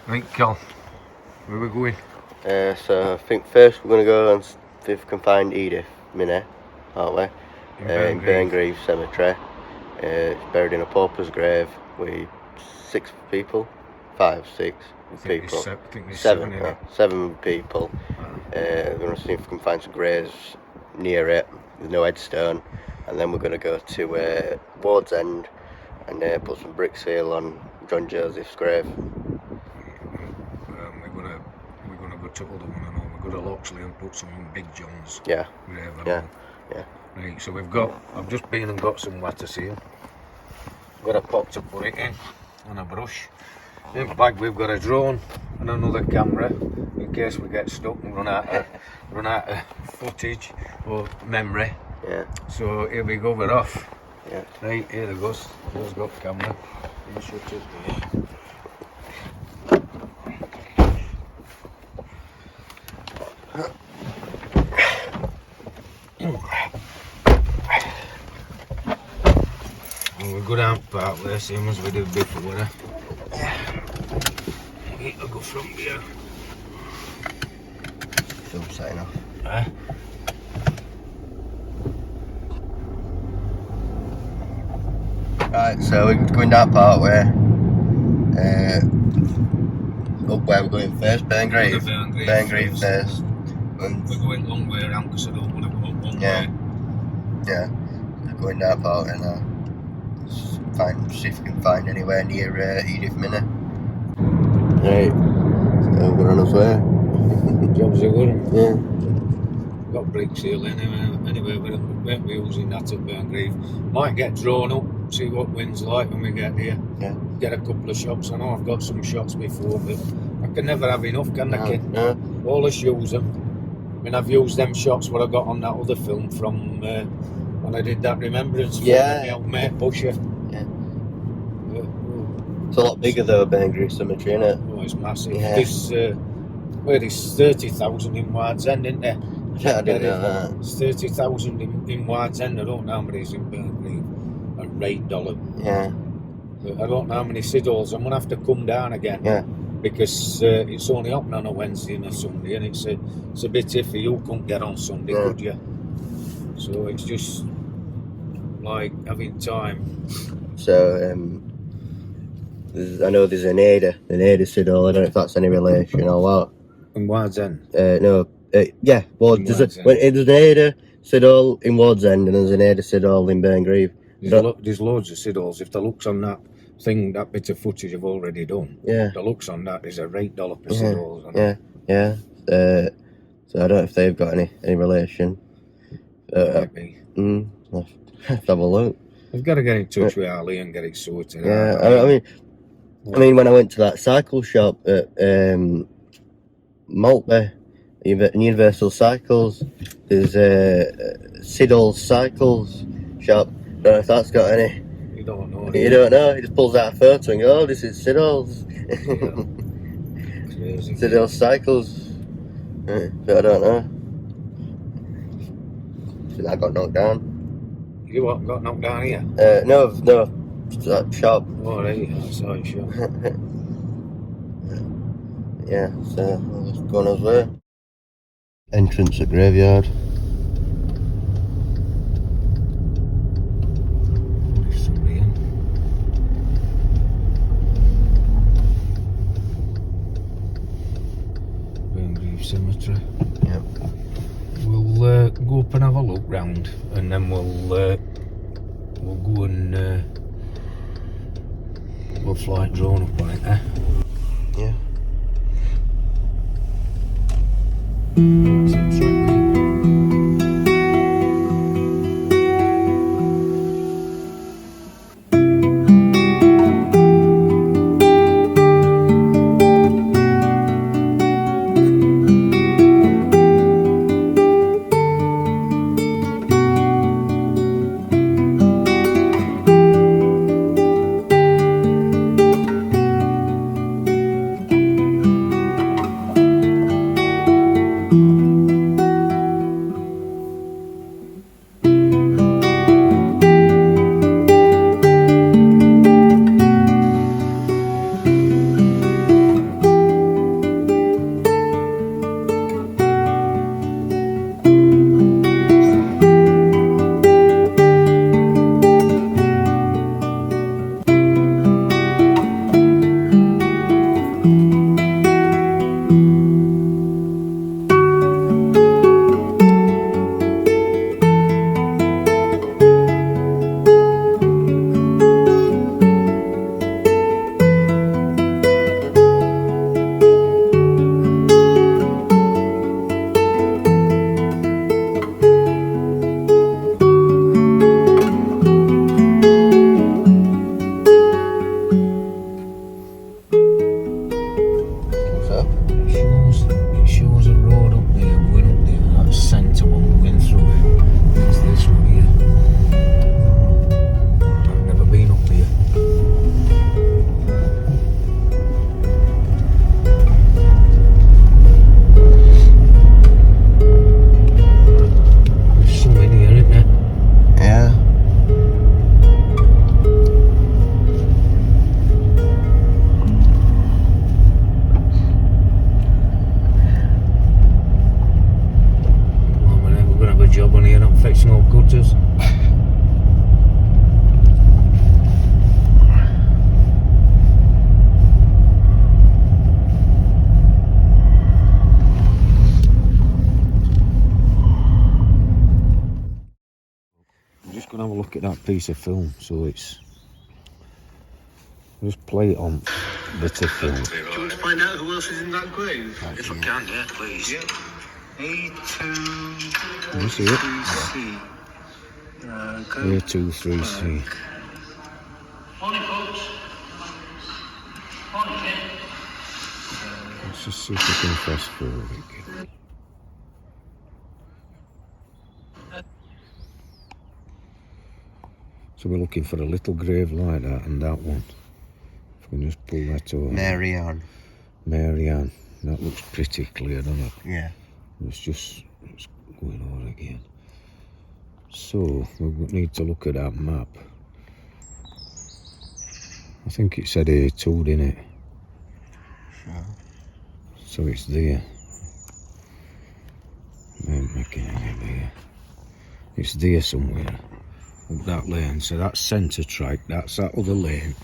Right, Cal, where are we going? So I think first we're going to go and see if we can find Edith Minnie, aren't we? In Burngreave Cemetery. It's buried in a pauper's grave with 6 people. 5, 6 people. I think there's 7 7 people. We're going to see if we can find some graves near it. There's no headstone. And then we're going to go to Wardsend and put some brick seal on John Joseph's grave. We're gonna go to other one and all. We'll go to Loxley and put some on Big John's grave. Yeah. Right, so I've just been and got some water seal. Got a pot to put it in and a brush. In the bag we've got a drone and another camera in case we get stuck and run out of footage or memory. Yeah. So here we go, we're off. Yeah. Right, here it goes. Here's got the camera. Here's your here. We'll go down part there, same as we did before. I'll go from here. Film sign off. Right, so we're going down part way. Up where we're going first, Burngreave. Burngreave first. And we're going long way around because I don't want to go up one way. Yeah. We're going down part way now. See if we can find anywhere near Edith Minnie. Right, so we're on our way. Jobs are good. Yeah. Got brick seal anyway, we won't be using that at Burngreave. Might get drawn up, see what wind's like when we get here. Yeah. Get a couple of shots. I know I've got some shots before, but I can never have enough, can I, kid? No. Always use them. I mean, I've used them shots what I got on that other film from when I did that remembrance film with my old mate Busher. It's a lot bigger though, Burngreave Cemetery, isn't it? Oh, it's massive. Yeah. This, there's 30,000 in Wardsend, isn't there? Yeah, I didn't know that. It's 30,000 in Wardsend. I don't know how many is in Burngreave. A $8. Yeah. But I don't know how many Siddles. I'm going to have to come down again. Yeah. Because it's only open on a Wednesday and a Sunday, and it's a bit iffy. You couldn't get on Sunday, could you? So it's just like having time. So, I know there's an Ada Siddle. I don't know if that's any relation or what. In Wardsend? No. Yeah. Well, there's an Ada Siddle in Wardsend and there's an Ada Siddle in Burngreave. There's loads of Siddles. If the looks on that thing, that bit of footage I've already done. Yeah. The looks on that is a $8 per Siddles. Yeah. So I don't know if they've got any relation. Might be. Let's have a look. I've got to get in touch with Ali and get it sorted. Yeah. I mean, when I went to that cycle shop at Maltby, Universal Cycles, there's a Siddle's Cycles shop. Don't know if that's got any. You don't know. You don't know. He just pulls out a photo and goes, "Oh, this is Siddle's." Crazy. Siddle's Cycles. But I don't know. So that got knocked down. You what? Got knocked down here? No. That shop. Oh, right. I saw it shop. Yeah. So I'll just go on his way. Entrance at graveyard. There's somebody in. Burngreave Cemetery. Yep. We'll go up and have a look round, and then we'll go and we'll fly a drone up on it, Yeah. just gonna have a look at that piece of film. So it's just play it on bit of film. Do you want to find out who else is in that grave? If I can, yeah, please. Yeah. A2. Can you see it? A23C. A23C. Morning, folks. Morning, Ken. Let's just see if we can fast forward again. So we're looking for a little grave like that and that one. If we can just pull that over. Mary Ann. Mary Ann. That looks pretty clear, doesn't it? Yeah. It's going on again. So we need to look at that map. I think it said A2, didn't it? Sure. So it's there. There. It's there somewhere. Up that lane. So that's centre track. That's that other lane.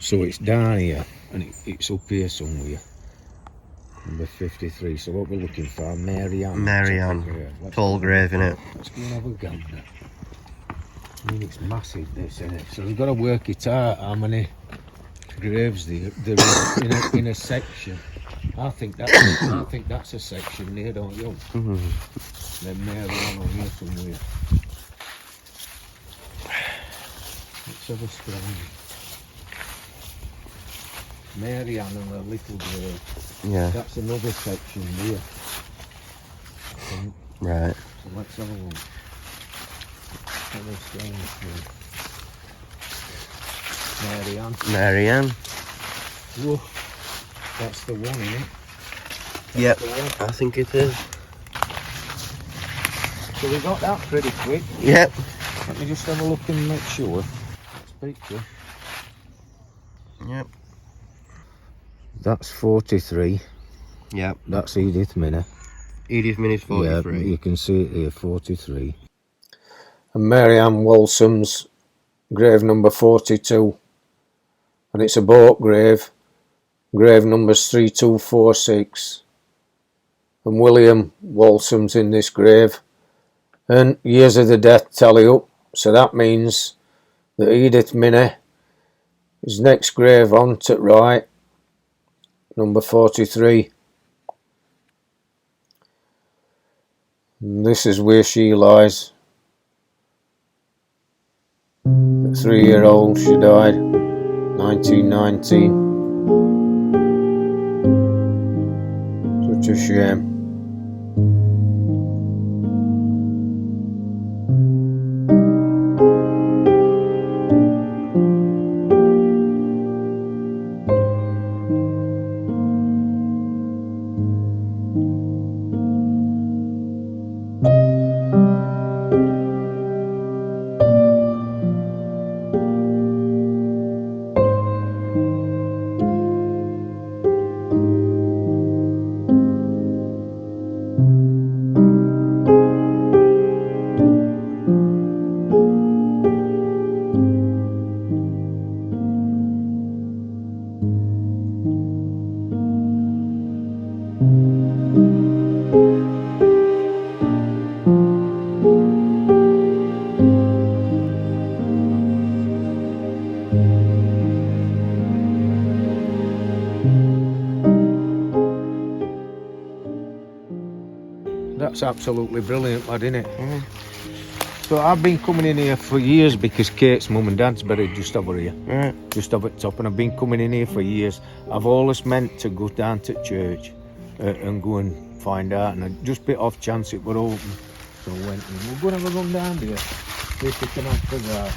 So it's down here and it's up here somewhere. Number 53. So what we're looking for, Mary Ann. Mary Ann. Tall grave, innit? Let's go and have a gander. I mean, it's massive, this, isn't it? So we've got to work it out how many graves there is in a section. I think that's a section there, don't you? Then Mary Ann on here somewhere. Let's have a scroll. Mary Ann and a little grave. Yeah. That's another section there. Right. So let's have a look. Mary Ann. Mary Ann. Whoa. That's the one, isn't it? Yep. I think it is. So we got that pretty quick. Yep. Let me just have a look and make sure. That's picture. Yep. That's 43. Yep. That's Edith Minnie. Edith Minnie's 43. Yeah, you can see it here, 43. And Mary Ann Walsham's grave number 42. And it's a boat grave. Grave numbers 3246. And William Walsham's in this grave. And years of the death tally up. So that means that Edith Minnie is next grave on to right. Number 43. And this is where she lies. A 3-year-old, she died 1919. Such a shame. That's absolutely brilliant, lad, isn't it? Mm. So I've been coming in here for years because Kate's mum and dad's buried just over here. Right. Just up at top, and I've been coming in here for years. I've always meant to go down to church and go and find out, and I just bit off chance it were open. So I went, and we're going to have a run down here. See if we can have figure out.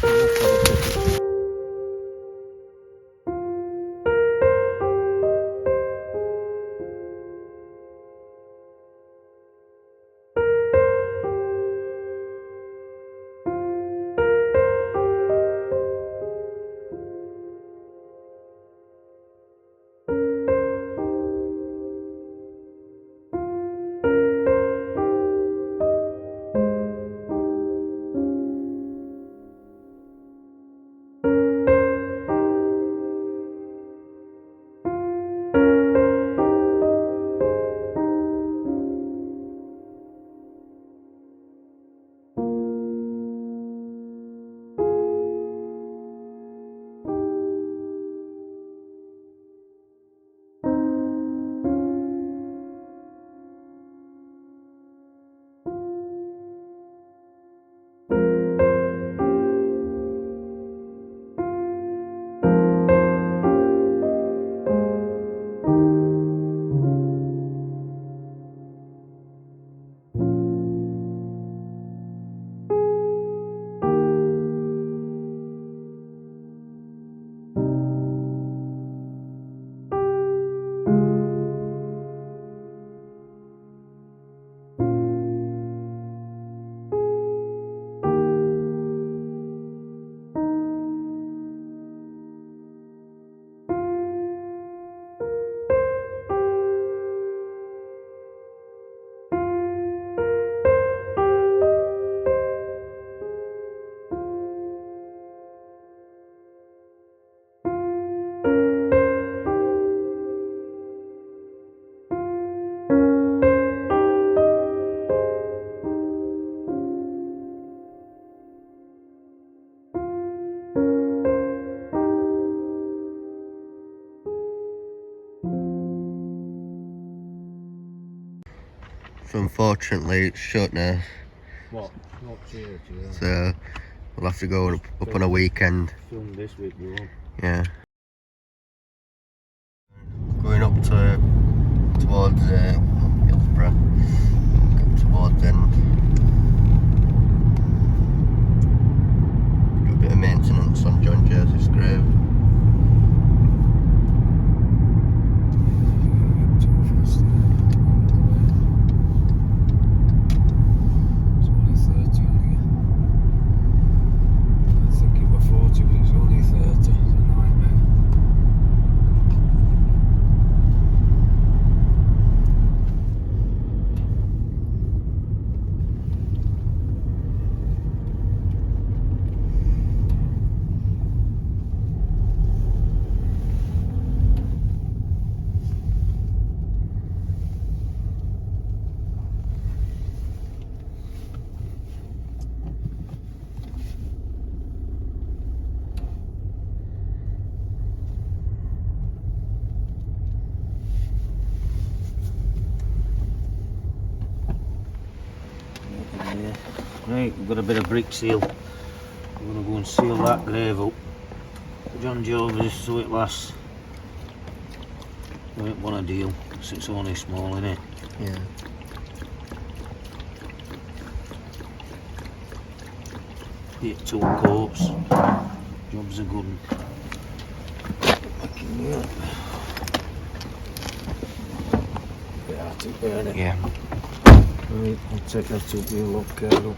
So unfortunately it's shut now. What? Not church, yeah. So we'll have to go up on a weekend. Film this week, we won't. Yeah. Going up towards Hillsborough. Towards end. Do a bit of maintenance on John Joseph's grave. Right, we've got a bit of brick seal. We're going to go and seal that grave up. John Jovis, so it lasts. We don't want a deal, because it's only small, innit? Yeah. Hit 2 coats. Job's a good one. Bit hard to burn it. Yeah. Right, I'll take that to be a look, Carol.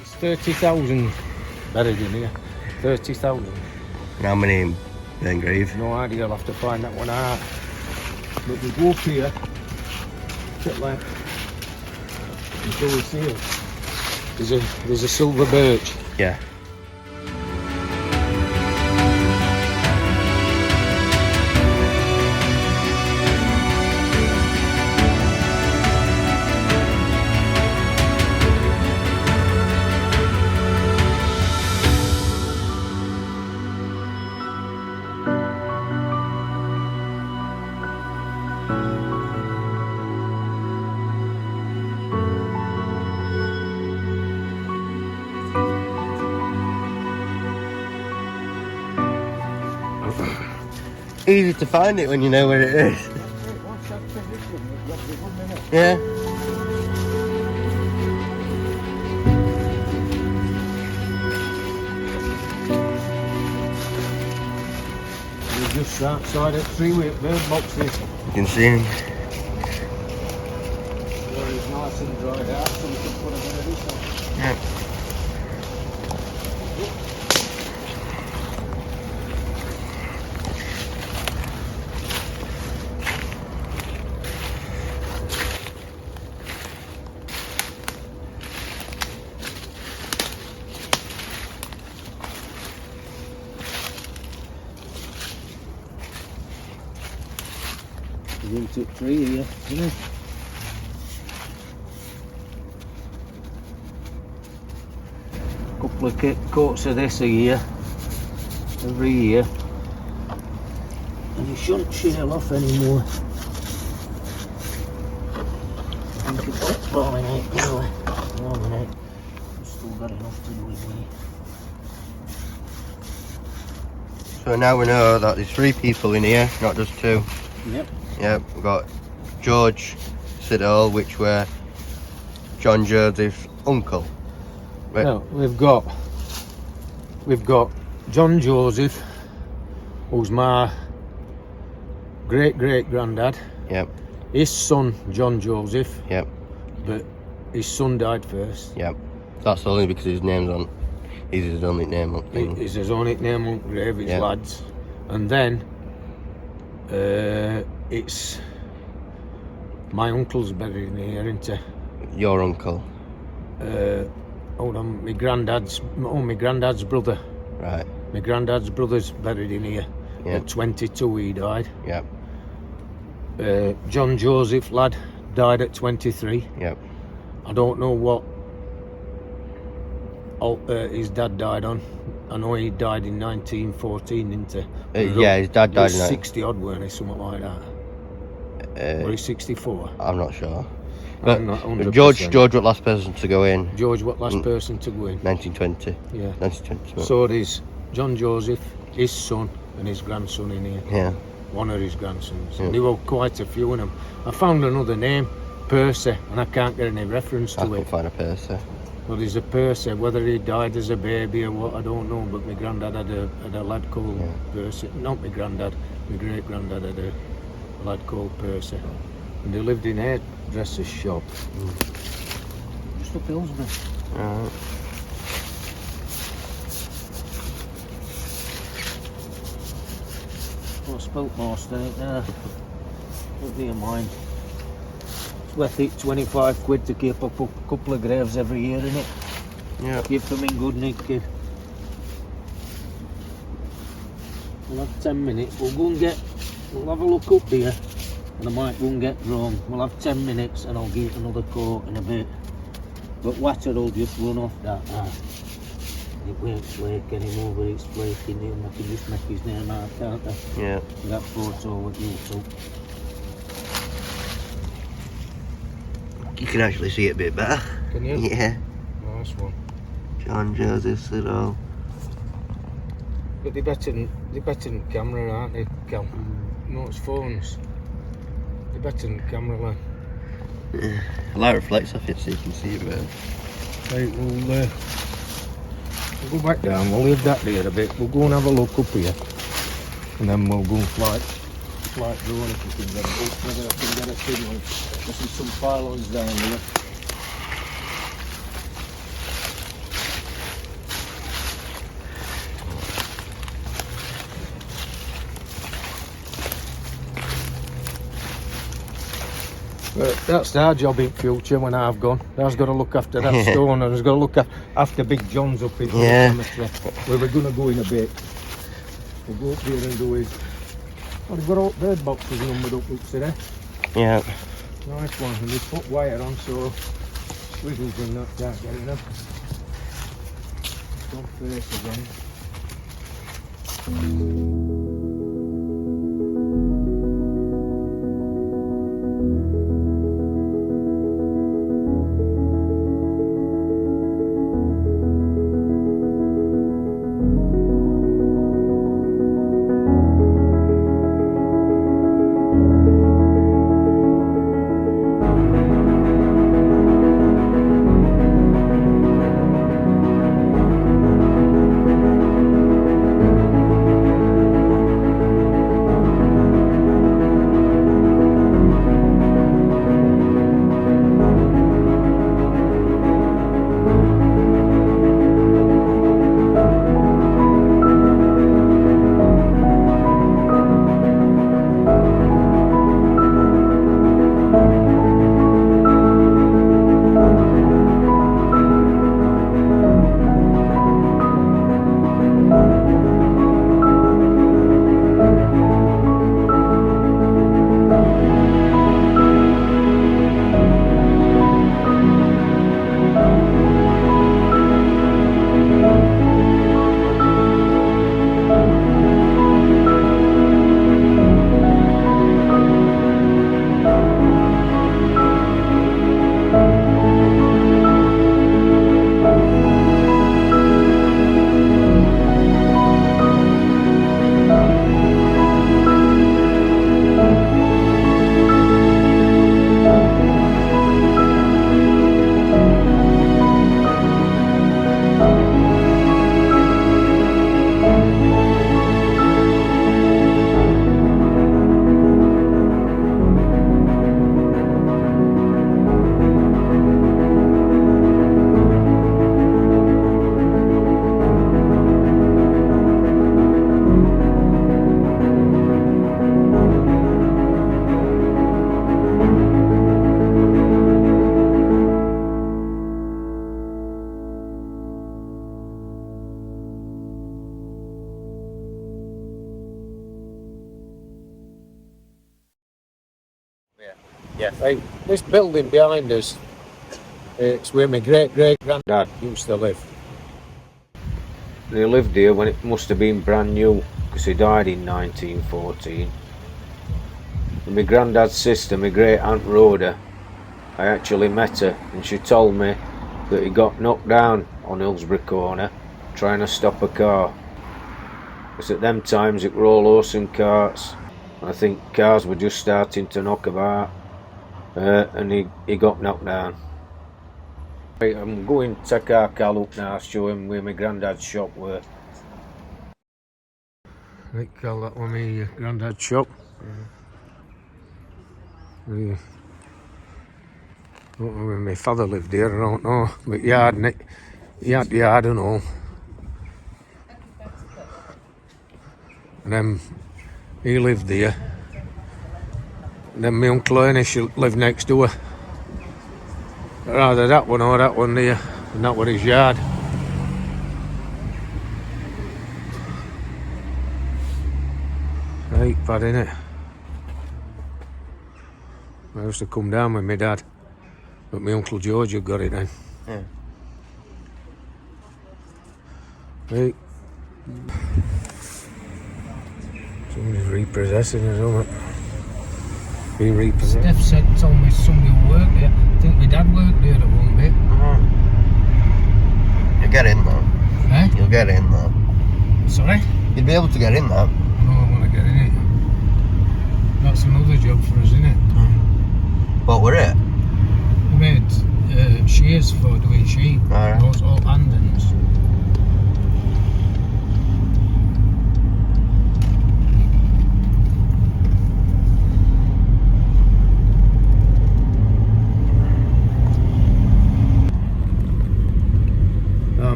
It's 30,000 buried in here. 30,000. And how many in Burngreave? No idea, I'll have to find that one out. But we go up here, bit left, until we see it. There's a silver birch. Yeah. easy to find it when you know where it is. Yeah. We're just outside a tree with bird boxes. You can see him. Where it's nice and dried out, so we can put a bit of this on. Yeah. We're into a tree here, isn't it? Couple of coats of this a year, every year, and you shouldn't shell off anymore. I think it's falling out anyway. Falling out. I've still got enough to do with me. So now we know that there's 3 people in here, not just 2. Yep. Yep, we've got George Siddall, which were John Joseph's uncle. Right. No, we've got John Joseph, who's my great granddad. Yep, His son John Joseph, yep, but his son died first. yep. That's only because his name's on. He's his only name on thing. He's his own nickname on grave, his Yep. lads. And then it's my uncle's buried in here, isn't it? Your uncle, Hold on, my granddad's brother. right? My granddad's brother's buried in here. Yep, At 22 he died. yep, John Joseph lad died at 23. yep. I don't know what his dad died on. I know he died in 1914, didn't he? Yeah, his dad died in 60 odd, weren't he? Something like that. Or he's 64. I'm not sure. But I'm not 100%. George was the last person to go in. George, what last person to go in? 1920. Yeah. 1920. So there's John Joseph, his son, and his grandson in here. Yeah. One of his grandsons. Yeah. And there were quite a few of them. I found another name, Percy, and I can't get any reference I to couldn't it. find a person. Well, there's a Percy, whether he died as a baby or what, I don't know, but my granddad had a lad called Percy. Not my granddad, my great granddad had a lad called Percy. And they lived in a hairdresser's shop. Just up Hillsbury. Right. Well, I spilt most of it there. Don't be in mind. It's worth it, 25 quid to keep up a couple of graves every year, innit? Yeah. Keep them in good nick, kid. We'll have 10 minutes. We'll have a look up here. And I might go and get drawn. We'll have 10 minutes and I'll give it another coat in a bit. But water will just run off that. It won't flake anymore, but it's flaking in. I can just make his name out, can't I? Yeah. With that photo that you took. You can actually see it a bit better. Can you? Yeah. Nice one. John Joseph Siddall. But they're better than camera, aren't they? No, it's phones. They're better than camera, lad. Yeah. The light reflects off it so you can see it better. Right, we'll go back down, we'll leave that there a bit. We'll go and have a look up here. And then we'll go and flight drone if we can get it up. Whether I can get a signal. There's some pylons down here. But that's our job in future when I've gone. I've got to look after that stone, and I've got to look after Big John's up in the cemetery, where we're going to go in a bit. We'll go up there and do his. Oh, they've got all bird boxes numbered up there. Yeah. Nice one, and they put wire on so squiggles and that can't get enough. Don't face again. Yeah. Right, this building behind us, it's where my great-great-granddad used to live. They lived here when it must have been brand new, because he died in 1914. And my granddad's sister, my great-aunt Rhoda, I actually met her, and she told me that he got knocked down on Hillsborough Corner trying to stop a car. Because at them times it were all horse and carts. I think cars were just starting to knock about, and he got knocked down. Right, I'm going to take our Cal up now, show him where my granddad's shop were. Right, Cal, that was my granddad's shop. I don't know when my father lived here, I don't know, but he had yard and all. And then he lived there. And then my Uncle Ernest lived next door. Either that one or that one there, and that was his yard. Right, bad innit? I used to come down with my dad, but my Uncle George had got it then. Yeah. Right. Somebody's repossessing us, isn't it? Being repossessed. Steph told me somebody who worked there. I think my dad worked there at one bit. You'll get in though. Eh? You'll get in though. Sorry? You'd be able to get in though. No, I want to get in it. That's another job for us, isn't it? What were it? We made shears for doing sheep. Alright. Those all handens.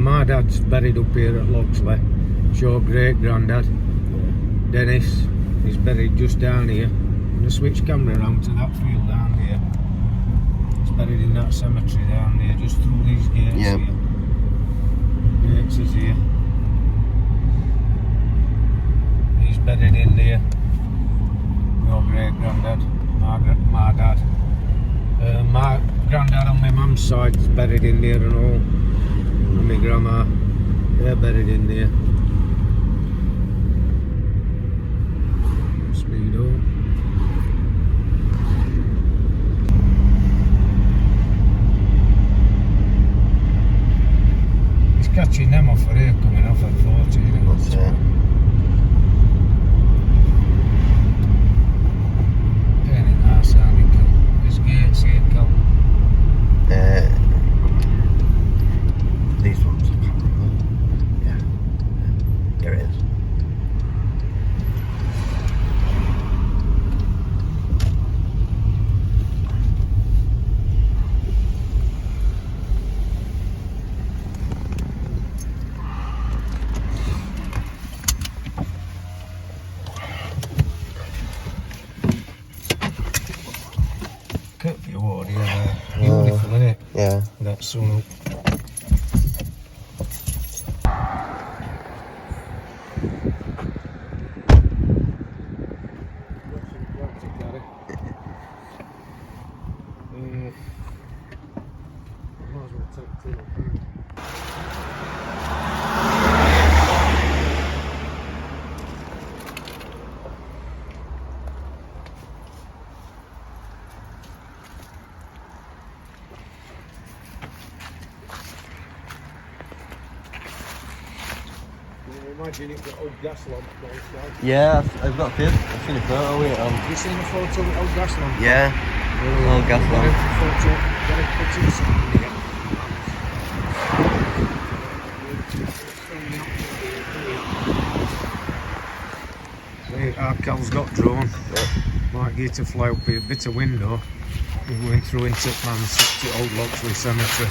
My dad's buried up here at Loxley. It's your great-granddad, Dennis. He's buried just down here. I'm going to switch camera around to that field down here. He's buried in that cemetery down there, just through these gates Yep. here. Gates is here. He's buried in there. Your great-granddad, my dad. My granddad on my mum's side is buried in there and all. And my grandma, they're buried in there. Speed up. He's catching them off for here coming off at 14. That's it. Pain in the arse, aren't we, Cal? There's gates here, Cal. These ones. Yeah. There it is. Kirkby Ward, yeah. Beautiful, innit? Yeah. That sun up. Imagine you've got old gas lamp outside. Yeah, I've got a kid. I've seen a photo with it on. Have you seen the photo of the old gas lamp? Yeah. Old gas lamp. Got to put in something here. Our Cal's got drone. Yep. Might get to fly up here, a bit of window. We're going through into plans to old Loxley Cemetery.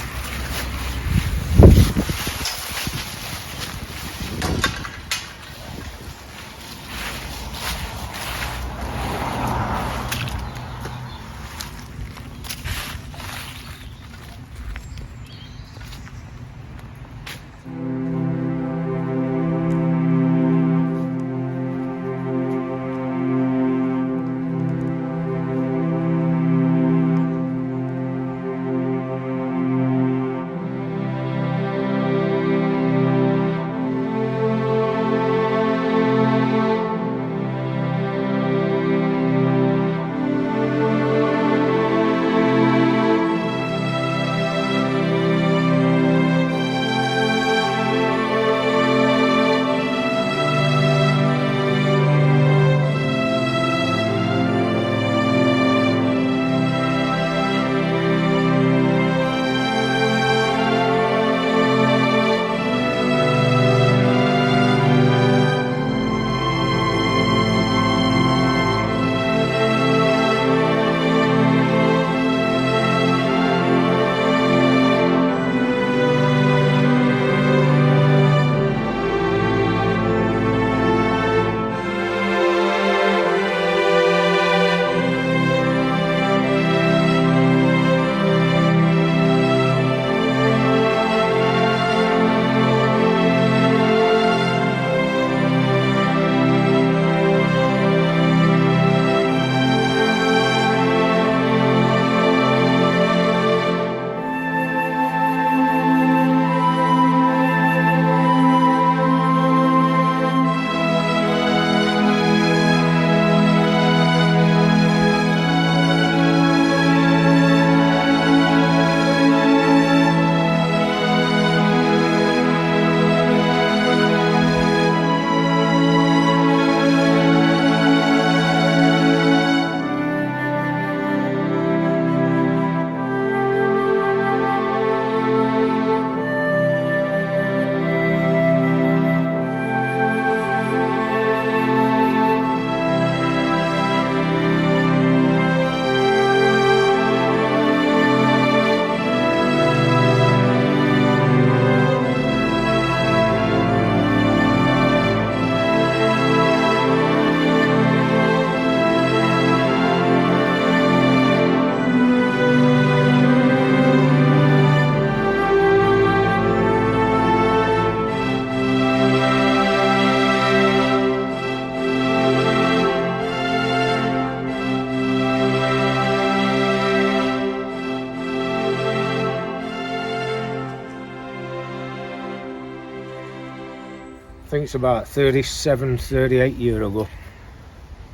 think it's about 37, 38 years ago.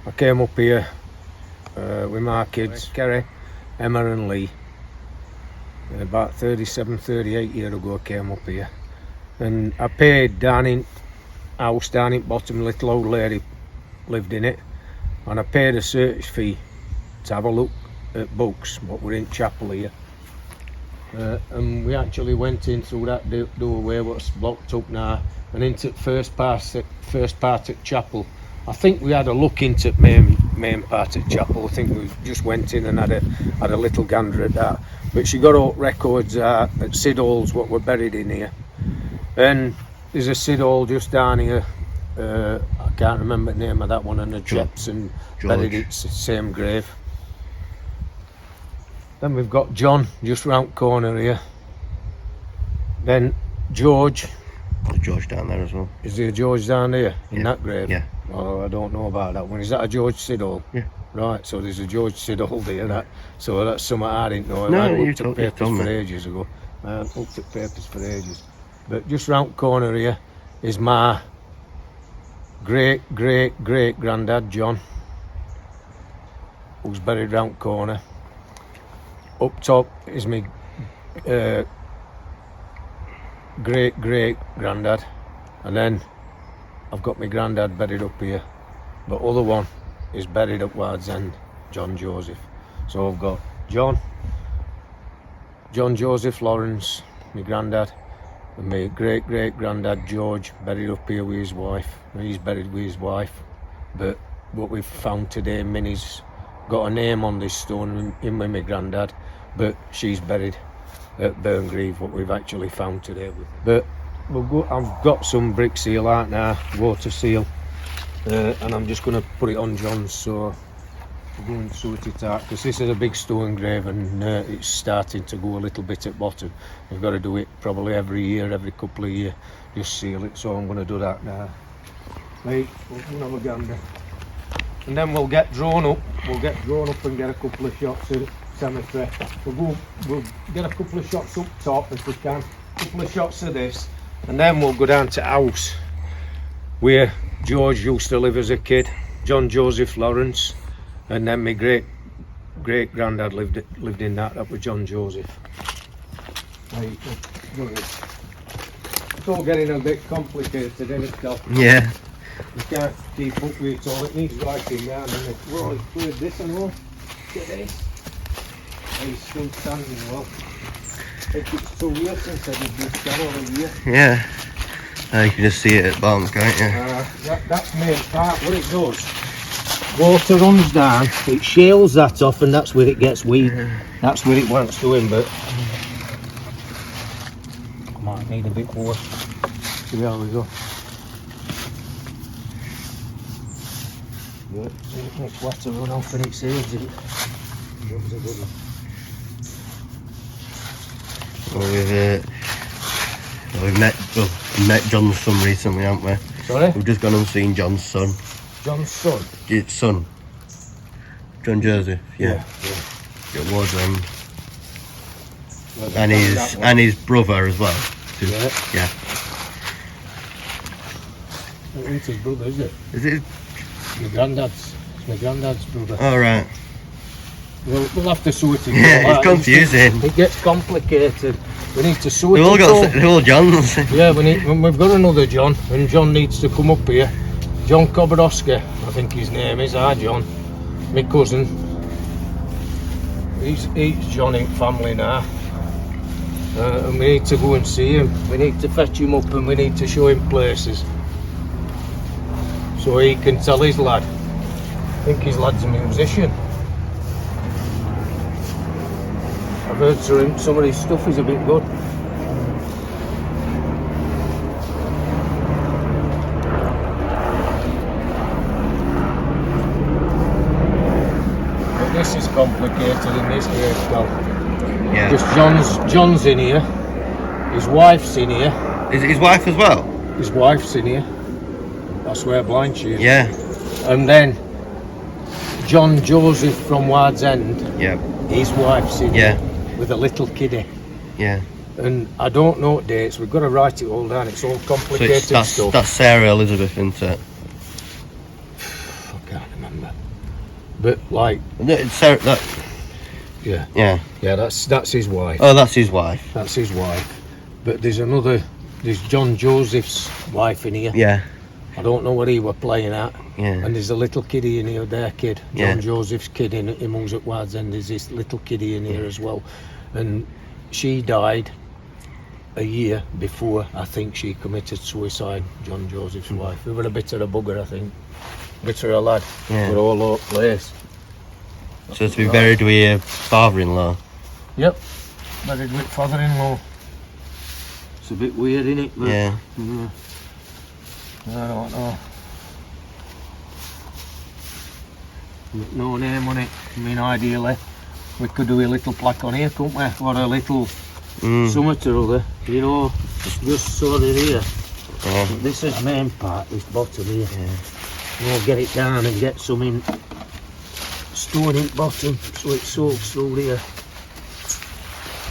I came up here with my kids, Kerry, Emma and Lee. About 37, 38 years ago I came up here. And I paid down in house down in bottom, little old lady lived in it. And I paid a search fee to have a look at books, what were in chapel here. And we actually went in through that doorway what's blocked up now and into the first part of chapel. I think we had a look into the main part of chapel. I think we just went in and had a little gander at that. But she got all records at Sid Hall's what were buried in here. And there's a Sid Hall just down here. I can't remember the name of that one, and the Jepson buried it's the same grave. Then we've got John just round corner here. Then George. There's George down there as well. Is there a George down here in that grave? Yeah. Oh, I don't know about that one. Is that a George Siddall? Yeah. Right, so there's a George Siddall there. So that's something I didn't know. No, I you looked at papers for ages ago. I looked at papers for ages. But just round corner here is my great granddad John, who's buried round corner. Up top is my great granddad, and then I've got my granddad buried up here, but other one is buried at Wardsend, John Joseph. So I've got John Joseph Lawrence, my granddad, and my great granddad George buried up here with his wife. He's buried with his wife, but what we've found today, Minnie's got a name on this stone in with my granddad, but she's buried at Burngreave, what we've actually found today. But I've got some brick seal out now, water seal, and I'm just going to put it on John's, so we're going to sort it out, because this is a big stone grave and it's starting to go a little bit at bottom. We've got to do it probably every year, every couple of years, just seal it, so I'm going to do that now. Right, we'll have a gander. And then we'll get drawn up and get a couple of shots of the cemetery. We'll get a couple of shots up top if we can, a couple of shots of this, and then we'll go down to house where George used to live as a kid, John Joseph Lawrence, and then my great granddad lived in that was John Joseph. Right, it's all getting a bit complicated, isn't it, Cal? Yeah. We can't keep up with it all, it needs writing down, and we're always cleared this and all. Look at this. He's still standing well. I think it's 2 years since I did this channel a year. Yeah. You can just see it at Barnes, can't you? That's main part, what it does. Water runs down, it shales that off, and that's where it gets weed. That's where it wants to in, but I might need a bit more. See how we go. But it's water run off and it saves it. That was a good one. Well, we've met John's son recently, haven't we? Sorry? We've just gone and seen John's son. John's son? It's son. John Joseph, yeah. At Wardsend. And his brother as well. Yeah. It's his brother, is it? Is it? My granddad's. It's my granddad's brother. All right. We'll have to sort it out. Yeah, it's confusing. It gets complicated. We need to sort it out. They're all Johns. Yeah, we've got another John, and John needs to come up here. John Kobrodowski, I think his name is. Hi, John. My cousin. He's John in family now. And we need to go and see him. We need to fetch him up and we need to show him places, so he can tell his lad. I think his lad's a musician. I've heard some of his stuff is a bit good. But this is complicated in this grave, Cal. Yeah. Just John's in here. His wife's in here. Is it his wife as well? His wife's in here. I swear blind she is. Yeah. And then John Joseph from Wardsend. Yeah. His wife's in Yeah. here with a little kiddie. Yeah. And I don't know dates. We've got to write it all down. It's all So complicated stuff. that's Sarah Elizabeth, isn't it? I can't remember. But like, It's Sarah, that, yeah, yeah. that's his wife. Oh, that's his wife. That's his wife. But there's John Joseph's wife in here. Yeah, I don't know what he were playing at. yeah. And there's a little kiddie in here, their kid. Yeah. John Joseph's kid in amongst at Wardsend. There's this little kiddie in here as well. And she died a year before I think she committed suicide, John Joseph's wife. We were a bit of a bugger, I think. Bit of a lad. Yeah. We're all over the place. So to be buried with your father-in-law. Yep. Buried with father-in-law. It's a bit weird, isn't it? But, Yeah. I don't know. No name on it. I mean, ideally, we could do a little plaque on here, couldn't we? Or a little something or other, you know, just sort of here. Yeah. This is main part, this bottom here. Yeah. We'll get it down and get some in stone in bottom so it soaks through here.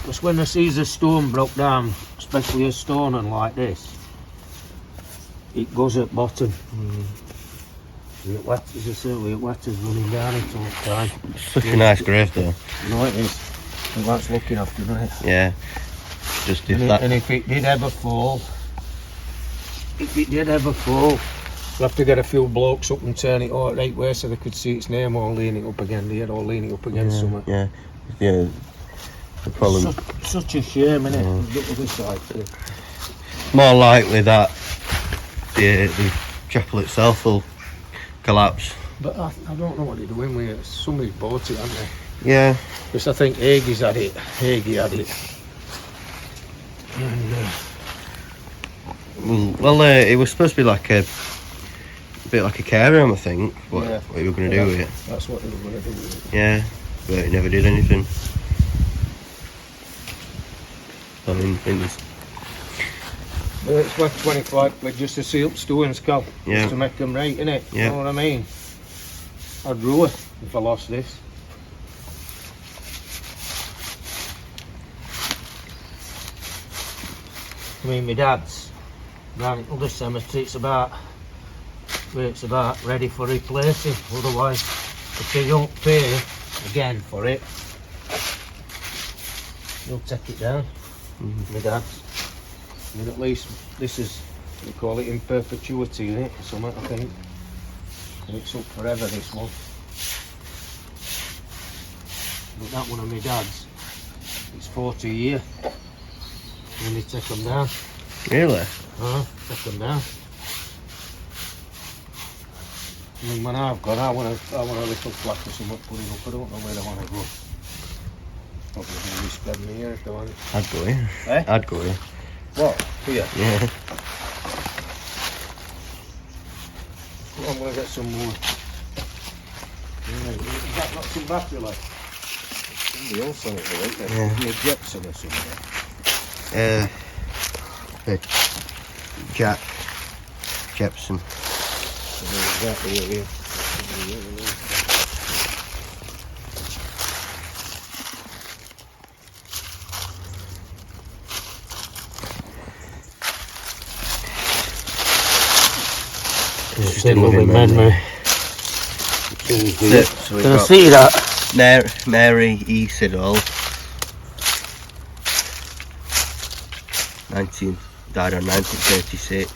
Because when I sees a stone broke down, especially a stone and like this, it goes at bottom. It wet, as I say, it wetters running down it all the time. Such a nice grave though. You know it is. And that's looking after, isn't it? Yeah. Just if And, that. and if it did ever fall, we'll have to get a few blokes up and turn it all right way so they could see its name or lean it up again there or lean it up against something. Yeah. Yeah. The problem. Such a shame, innit? Get to this side too. More likely that the chapel itself will collapse. But I don't know what they're doing with it. Somebody's bought it, haven't they? Yeah. Because I think Hagee had it. And, Well, it was supposed to be like a bit like a care room, I think. What you were going to do with it? that's what they were going to do with it. Yeah, but it never did anything. I mean, Well, it's worth 25 quid just to see up stones, Cal. Yeah. Just to make them right, innit? Yeah. You know what I mean? I'd rue it if I lost this. I mean, my dad's down at other cemetery, it's about ready for replacing. Otherwise, if they don't pay again for it, they'll take it down. My dad's. I mean, at least this is, we call it in perpetuity, isn't it? Something, I think. And it's up forever, this one. But that one of my dad's, it's 40 a year. And they take them down. really? Take them down. I mean, when I've got, I want a little plaque or something put it up. I don't know where I want to go. Probably going to be spending here if I want. I'd go here. Eh? I'd go here. What? Here? Yeah. I'm going to get some more. Is that not some battery left? Somebody else on it, though, isn't there? Yeah. Your Jepson or something. Jack Jepson. Exactly what it is. Still loving memory. So we've can I got see that? Mary E. Siddall. Died on 1936.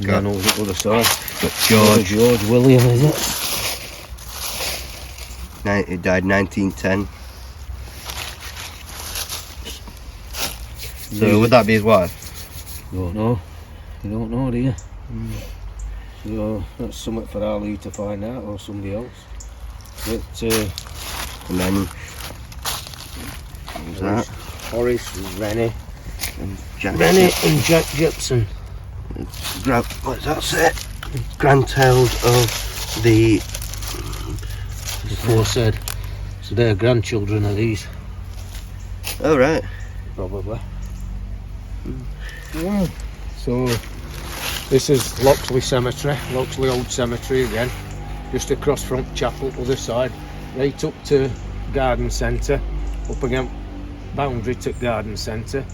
Yeah, no, the other side. Got George William, is it? He died 1910. So would that be his wife? Don't know. You don't know, do you? So that's something for Ali to find out, or somebody else. But And then who's that? Horace, Rennie, And Jack. and Jack Gibson. What's that say? Grandchild of the. Before said. So they're grandchildren of these, Oh right. probably. Yeah. So this is Loxley Cemetery, Loxley Old Cemetery again, just across from Chapel, other side, right up to Garden Centre, up against boundary to garden centre.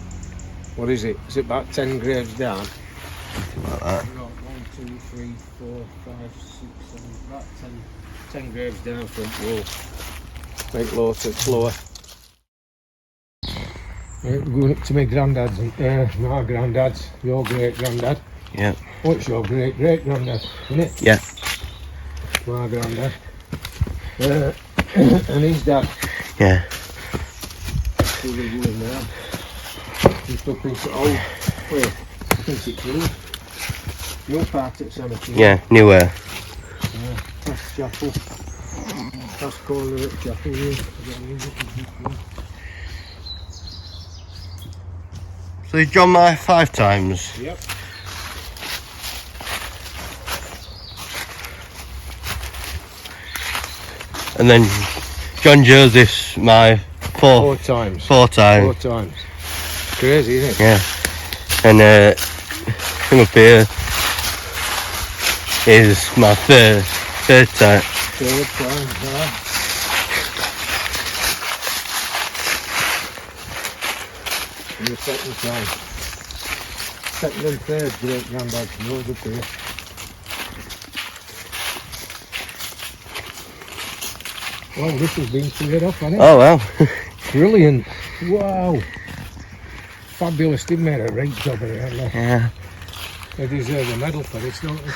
What is it? Is it about 10 graves down? Something like that. No, 1, 2, 3, 4, 5, 6, 7, about 10 graves down front wall. Right low to floor. Going up to my granddad's, my granddad's, your great granddad. Yeah. What's your great great granddad, isn't it? Yeah. My granddad. And his dad. Yeah. Still living there. Just up into old, well, I think it's new. Your part at cemetery. Yeah, newer. Yeah, past chapel. Past corner at chapel. Yeah. So is John my 5 times? Yep. And then John Joseph's my 4 times. 4 times. 4 times. Crazy, isn't it? Yeah. And him up here is my third time. 3rd time, yeah. And the 2nd time. 2nd and 3rd great granddad's road up here. Well, this has been cleared off, hasn't it? Oh well. Brilliant. Wow. Fabulous. They made a great job of it, haven't they? Yeah. They deserve a medal for this, don't they?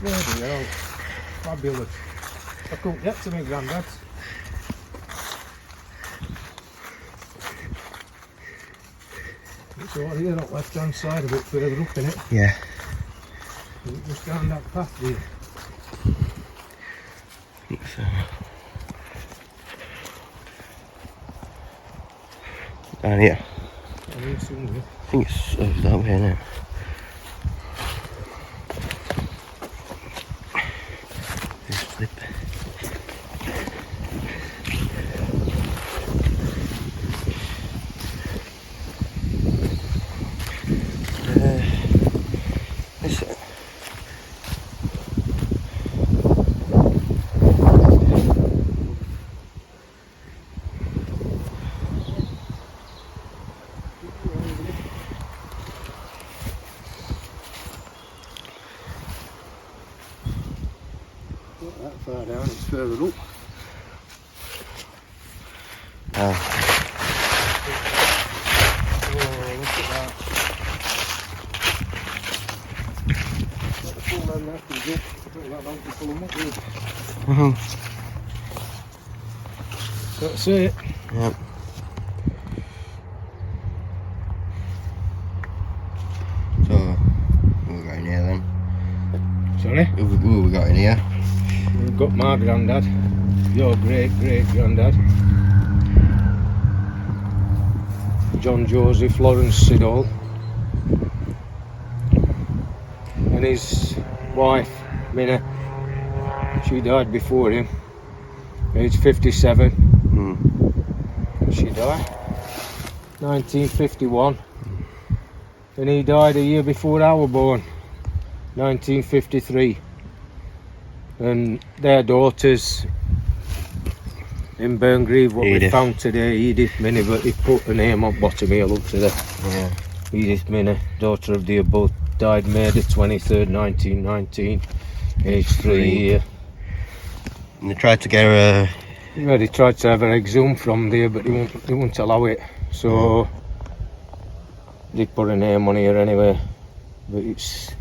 Bloody hell. Fabulous. I couldn't get to my granddad's. It's all here on the left hand side, a bit further up in it. Yeah. Just down that path there. And yeah, I need somewhere. I think it's over that way now. This flip. This. Not that far down, it's further up. Oh, Look at that. Not the full end that is it. I don't like that to pull them up with. That's it. yep. So, what we got in here then? Sorry? Who we got in here? We've got my granddad, your great great granddad, John Joseph Lawrence Siddall, and his wife Minna. She died before him, age 57. She died 1951, and he died a year before I was born, 1953. And their daughters in Burngreave, what we Edith. found today, Edith Minna, but he put a name on bottom here, look to there. Yeah. Edith Minna, daughter of the above, died May the 23rd, 1919, aged 3 years. And they tried to get her. Yeah, they tried to have her exhumed from there, but they wouldn't allow it. So they put a name on here anyway. But it's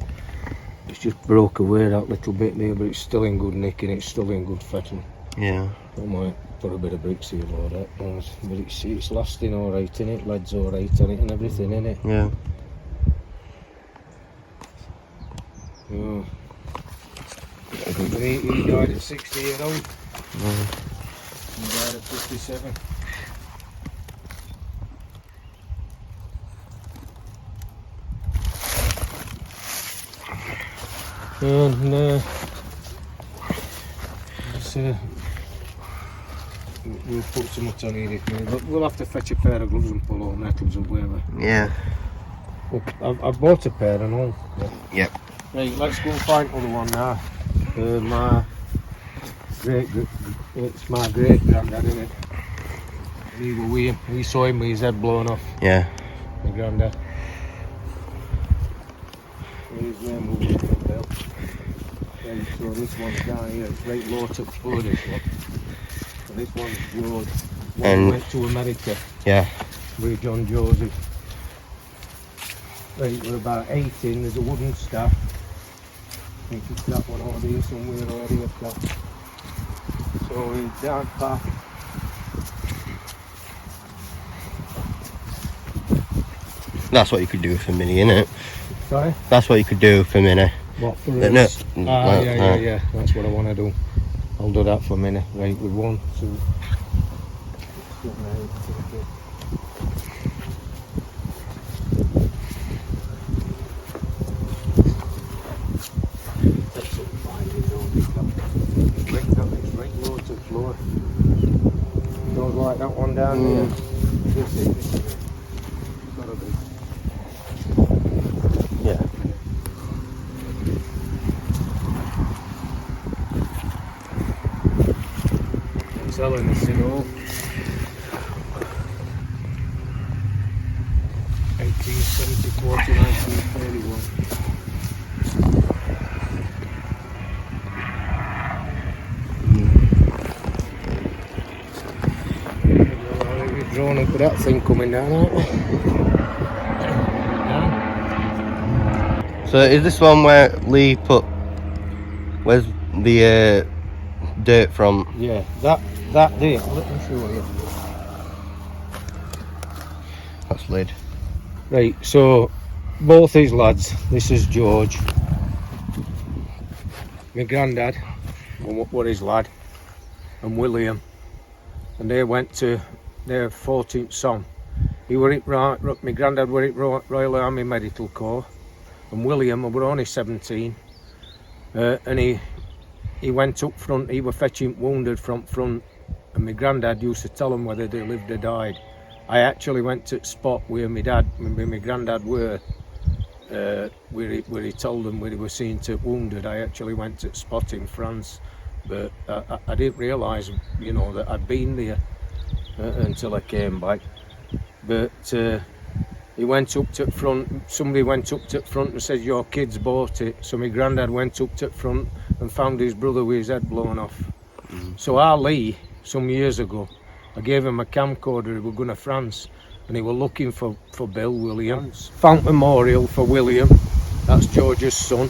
just broke away that little bit there, but it's still in good nick and it's still in good fashion. Yeah. I might put a bit of bricks here or that, but it's lasting alright, innit? Lead's alright on it and everything, innit? Yeah. Yeah. He died at 60 years old. Yeah. He died at 57. And we'll put some much on here, but we'll have to fetch a pair of gloves and pull all metals or whatever. Yeah. I've bought a pair and all. Yep. Right, let's go and find another one now. It's my great granddad, isn't it? We were with him. We saw him with his head blown off. Yeah. My granddad. His name was Bill. Right, so this one's down here. It's right low to floor, this one. And this one's George. One went to America. Yeah. With John Joseph. Right, we're about 18. There's a wooden staff. I think it's that one over here somewhere already. So we're down path. That's what you could do for Minnie, innit? Sorry? That's what you could do for Minnie. What, for No. us? Yeah. That's what I want to do. I'll do that for a minute. Right, with 1, 2, 7, 8, 10. Right low to the floor. Goes like that one down there. This is it. Gotta be. Yeah. Selling this in all. 1874 to 1931. We're drawn up with that thing coming down, aren't we? So is this one where Lee put? Where's the dirt from? Yeah, that there. Let me show you. That's lid. Right, so both these lads. This is George. My granddad, what his lad, and William, and they went to their 14th son. He were at my granddad were at Royal Army Medical Corps, and William were only 17, and he went up front. He were fetching wounded from front, and my granddad used to tell them whether they lived or died. I actually went to the spot where my granddad were, where he told them where he was seen to wounded. I actually went to the spot in France, but I didn't realise, you know, that I'd been there until I came back. But he went up to the front. Somebody went up to the front and said, "Your kids bought it." So my granddad went up to the front and found his brother with his head blown off. So Ali, some years ago, I gave him a camcorder. He were going to France, and he were looking for Bill Williams. Found memorial for William. That's George's son.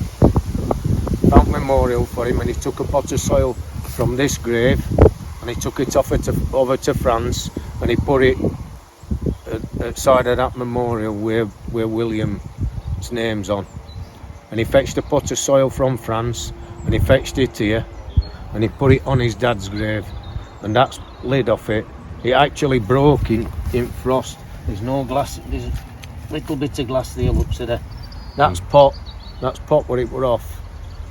Found memorial for him, and he took a pot of soil from this grave, and he took it over to France, and he put it outside of that memorial where William's name's on. And he fetched a pot of soil from France, and he fetched it here, and he put it on his dad's grave, and that's lid off it. It actually broke in frost. There's no glass. There's a little bit of glass there. Looks at there. That's pot. That's pot where it were off,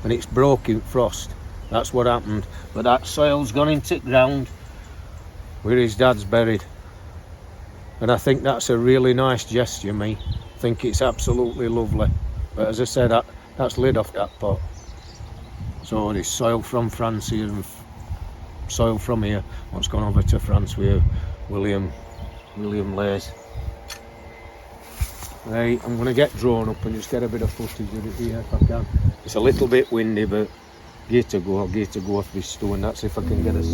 and it's broke in frost. That's what happened. But that soil's gone into the ground where his dad's buried, and I think that's a really nice gesture. Me, I think it's absolutely lovely. But as I said, that's lid off that pot. So there's soil from France here and soil from here. What's gone over to France where William lays. Right, I'm going to get drawn up and just get a bit of footage of it here if I can. It's a little bit windy, but I'll get to go off this stone. That's if I can get us.